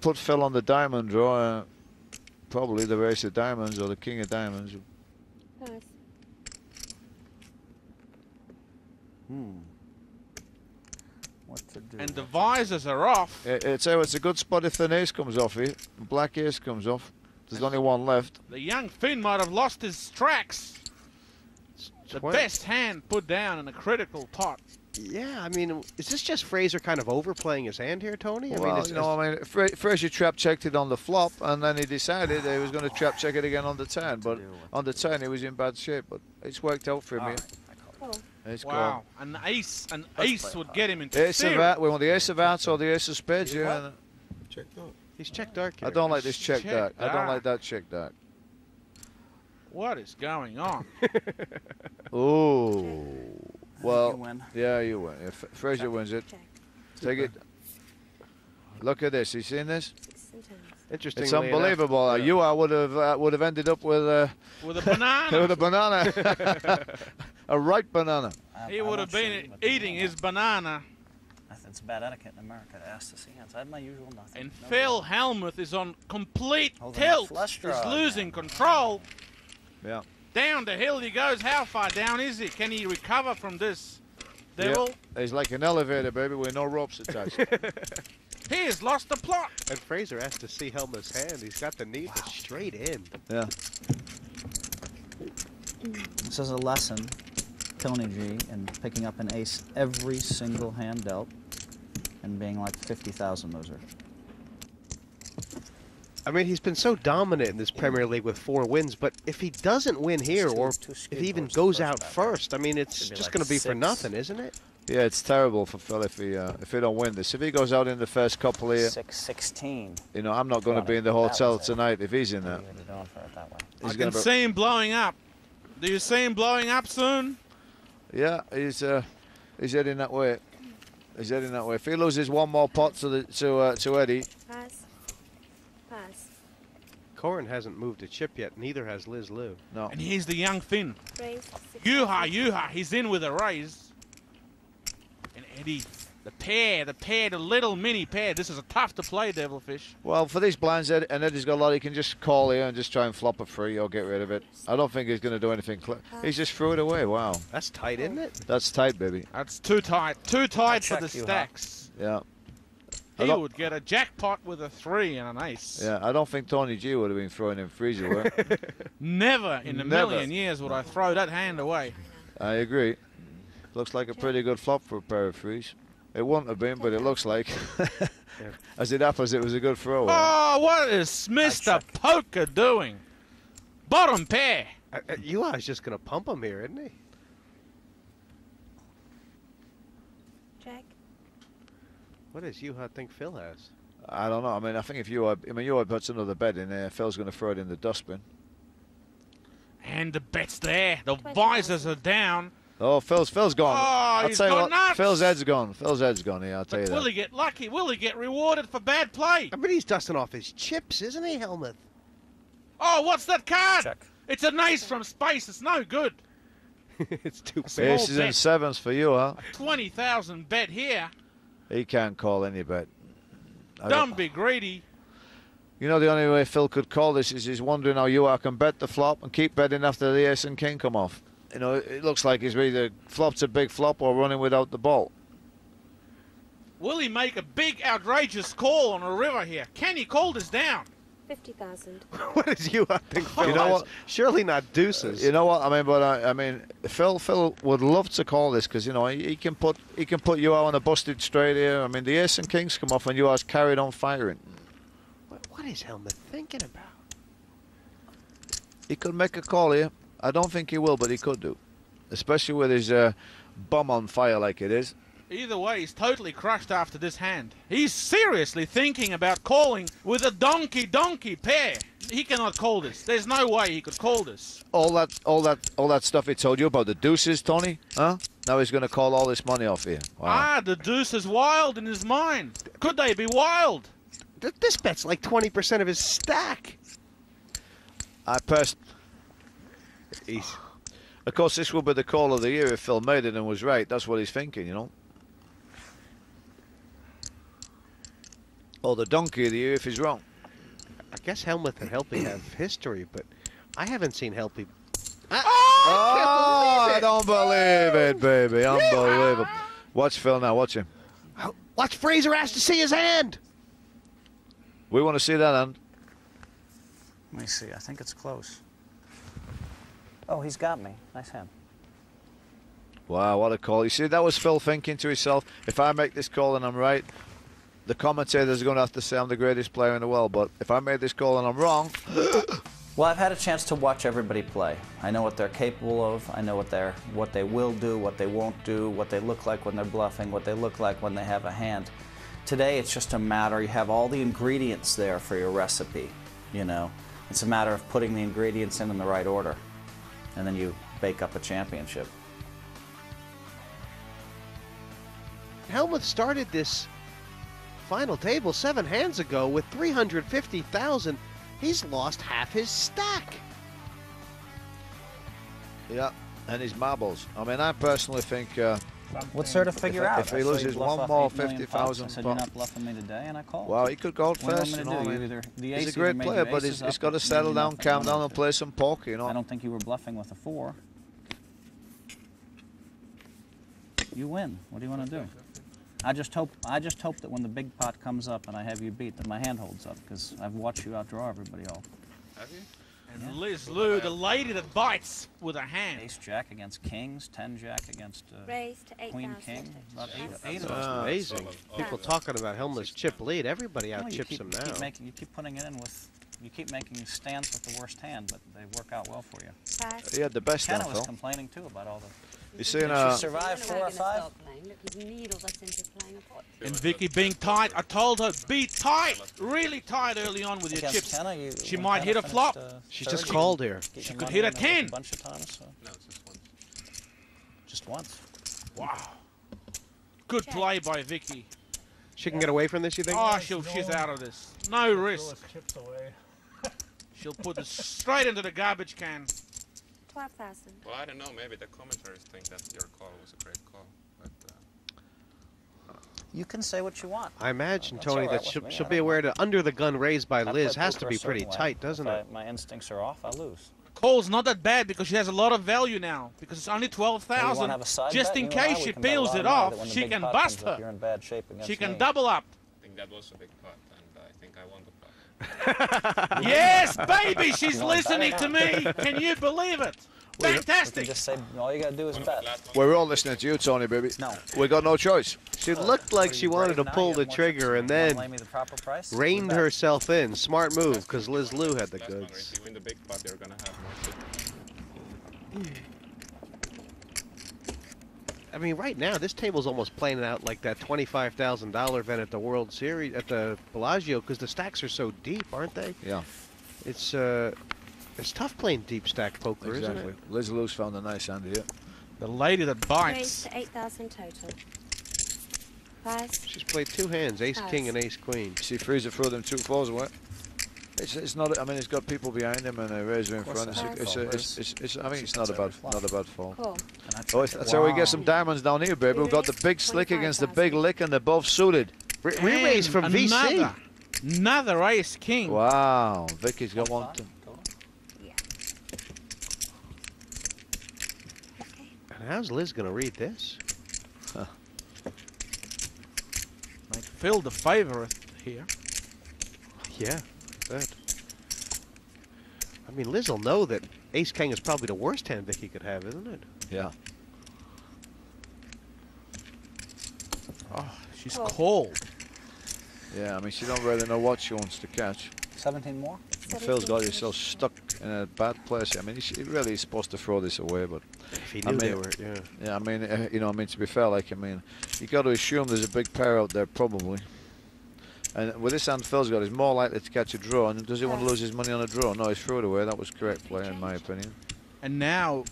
put Phil on the diamond draw. Probably the ace of diamonds or the king of diamonds. Pass. What to do? And the visors are off. It's a good spot if an ace comes off here. Black ace comes off. There's only one left. The young Finn might have lost his tracks. The best hand put down in a critical pot. Yeah, I mean, is this just Fraser kind of overplaying his hand here, Tony? Well, Fraser trap checked it on the flop, and then he decided he was going to trap check it again on the turn. But on the turn, he was in bad shape. But it's worked out for him here. It's wow, an ace would get him into ace of we want the ace of hearts or the ace of spades. Yeah. Check dark. He's check dark here. I don't like this check dark. I don't like that check dark. What is going on? Oh, well, you win. Yeah, you win. If Fraser wins it, take it. Look at this. You seen this? Interesting. It's unbelievable. Yeah. You would have ended up with a banana. with a banana, a ripe banana. He would have been eating his banana. It's bad etiquette in America to ask to see hands. I had my usual nothing. And Phil Helmuth is on complete Holding tilt. flush He's draw losing control. Yeah. Down the hill he goes. How far down is he? Can he recover from this devil? Yeah. He's like an elevator, baby, with no ropes attached. He has lost the plot. And Fraser asked to see Helmuth's hand. He's got the knee straight in. Yeah. This is a lesson, Tony G, in picking up an ace every single hand dealt and being like 50,000 loser. I mean, he's been so dominant in this Premier League with 4 wins, but if he doesn't win here, or if he even goes out first, I mean, it's just going to be for nothing, isn't it? Yeah, it's terrible for Phil if he don't win this. If he goes out in the first couple here, 6-16. you know, I'm not going to be in the hotel tonight if he's in there. I can see him blowing up. Do you see him blowing up soon? Yeah, he's heading that way. He's heading that way. If he loses one more pot to Eddie. Pass. Pass. Corin hasn't moved a chip yet. Neither has Liz Lou. No. And here's the young Finn. Raise. Yuha. He's in with a raise. And Eddie, the little mini pair. This is a tough to play, Devilfish. Well, for these blinds, and Eddie's got a lot, he can just call here and just try and flop a free or get rid of it. I don't think he's going to do anything. He's just threw it away. Wow. That's tight, isn't it? That's tight, baby. That's too tight. Too tight for the stacks. Yeah. He would get a jackpot with a 3 and an ace. Yeah, I don't think Tony G would have been throwing in freezer work. Never in a million years would I throw that hand away. I agree. Looks like a pretty good flop for a pair of threes. It wouldn't have been, but it looks like. As it happens, it was a good throw. Oh, what is Mr. Poker doing? Bottom pair. Yuha's just going to pump him here, isn't he? Check. What does Yuha think Phil has? I don't know. I mean, I think if Yuha puts another bet in there, Phil's going to throw it in the dustbin. And the bet's there. The visors are down. Oh, Phil's gone. Oh, he's gone nuts. Phil's head's gone. Phil's head's gone here, I'll tell you that. Will he get lucky? Will he get rewarded for bad play? I mean, he's dusting off his chips, isn't he, Helmuth? Oh, what's that card? Check. It's an ace from space. It's no good. It's too bad. Aces and sevens for you, huh? 20,000 bet here. He can't call any bet. Don't be greedy. You know, the only way Phil could call this is he's wondering how Yuha can bet the flop and keep betting after the ace and king come off. You know, it looks like he's either flopped a big flop or running without the ball. Will he make a big, outrageous call on a river here? Can he call this down? 50,000. What does Yuha think Phil You know has? what? Surely not deuces. You know what I mean? But I mean, Phil would love to call this because you know he can put Yuha on a busted straight here. I mean, the ace and kings come off and Yuha's carried on firing. What is Helmuth thinking about? He could make a call here. I don't think he will, but he could do, especially with his bum on fire like it is. Either way, he's totally crushed after this hand. He's seriously thinking about calling with a donkey pair. He cannot call this. There's no way he could call this. All that stuff he told you about the deuces, Tony, huh? Now he's going to call all this money off here. Wow. Ah, the deuce is wild in his mind. Could they be wild? This bet's like 20% of his stack. Of course, this will be the call of the year if Phil made it and was right. That's what he's thinking, you know. Or the donkey of the year if he's wrong. I guess Helmuth and Helpy have history, but I haven't seen Helpy. I don't believe it, baby. Unbelievable. Watch Phil now. Watch him. Watch Fraser asked to see his hand. We want to see that hand. Let me see. I think it's close. Oh, he's got me. Nice hand. Wow, what a call. You see, that was Phil thinking to himself, if I make this call and I'm right, the commentators are going to have to say I'm the greatest player in the world. But if I made this call and I'm wrong... Well, I've had a chance to watch everybody play. I know what they're capable of. I know what they will do, what they won't do, what they look like when they're bluffing, what they look like when they have a hand. Today, it's just a matter, you have all the ingredients there for your recipe, you know. It's a matter of putting the ingredients in the right order, and then you bake up a championship. Helmuth started this final table 7 hands ago with 350,000. He's lost half his stack. Yeah, and his marbles. I mean, I personally think... What's there to figure out? If he loses one more 50,000... I said, you're not bluffing me today, and I called. Well, he could go first. You know, he's a great player, but he's got to settle down, calm down, and play some poker, you know. I don't think you were bluffing with a 4. You win. What do you want to do? I just hope that when the big pot comes up and I have you beat, that my hand holds up, because I've watched you outdraw everybody all. Have you? And Liz Lou, the lady that bites with her hand. Ace Jack against Kings, 10 Jack against Raise to 8,000. Queen King. About eight of That's us. amazing. People talking about Helmuth's chip lead. Everybody out chips him now. You keep putting it in with. You keep making stands with the worst hand, but they work out well for you. He had the best hand, Kenna was Phil. complaining too about all the. You see, She survived 4 or 5. And Vicky being tight, I told her, be tight, really tight early on with your Against chips. Kenna, She might hit a flop. She's just called here. She could hit a 10. A bunch of times. So. No, it's just once. Just once. Wow. Good play by Vicky. She can get away from this, you think? Oh, she's out of this. No risk. She'll put it straight into the garbage can. 12,000. Well, I don't know. Maybe the commentators think that your call was a great call. But You can say what you want. I imagine, That's Tony, all right that with me. she'll I be don't aware mind. that under the gun raised by I play Liz has to poker be a certain pretty way. tight, doesn't If it? my instincts are off, I lose. Call's not that bad because she has a lot of value now. Because it's only You wanna 12,000. have a side Just bet? in You and I, case we she can bet a peels lot it of money off, that when the she big can pot bust comes up, her. You're in bad shape against She can me. double up. I think that was a big pot, and I think I won the pot. Yes, baby, she's You want that? listening to me. Can you believe it? You can Fantastic. just say, all you gotta do is bet. We're all listening to you, Tony, baby. No. We got no choice. She looked like she wanted to pull the trigger and then Lay me the proper price? reined Bet. herself in. Smart move, because Liz Lou had the Last one, goods. if you win the big pot, you're gonna have more chips. I mean, right now, this table's almost playing out like that $25,000 event at the World Series, at the Bellagio, because the stacks are so deep, aren't they? Yeah, It's tough playing deep stack poker, isn't exactly. it? Liz Lou's found a nice hand here. The lady that Raise bites. to 8,000 total. Pass. She's played 2 hands, Ace King and Ace Queen. You see Freezer throw them 2 fours away. It's not. I mean, he's got people behind him and a razor in Of course front. I have It's I think it's not a bad fall. Call. Oh, that's how we get some diamonds down here, baby. We've got the big slick against the big lick, and they're both suited. Re-raise from And VC. Another ace king. Wow, Vicky's got one. Yeah. Okay. And how's Liz going to read this? Make Phil the favorite here. Yeah, good. I mean, Liz will know that Ace King is probably the worst hand Vicky could have, isn't it? Yeah. Oh, she's Call. cold. Yeah, I mean, she don't really know what she wants to catch. 17 more? Phil's got himself stuck in a bad place. I mean, he really is supposed to throw this away, but If he I knew they mean- were, yeah. yeah, I mean, to be fair, like, I mean, you got to assume there's a big pair out there probably. And with this hand Phil's got, he's more likely to catch a draw. And does he want to lose his money on a draw? No, he's threw it away. That was correct play, in my opinion. And now,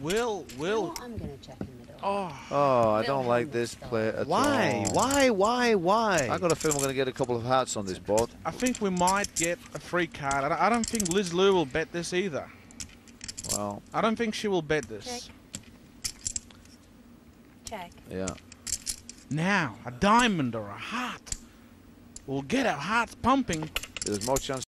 Will. I'm going to check in the door. Oh, Oh, I don't like this play at Why? all. Why? I got a feeling we're going to get a couple of hearts on this board. I think we might get a free card. I don't think Liz Lou will bet this either. Well, I don't think she will bet this. Check. yeah. Now, a diamond or a heart. will get our hearts pumping. There's more chance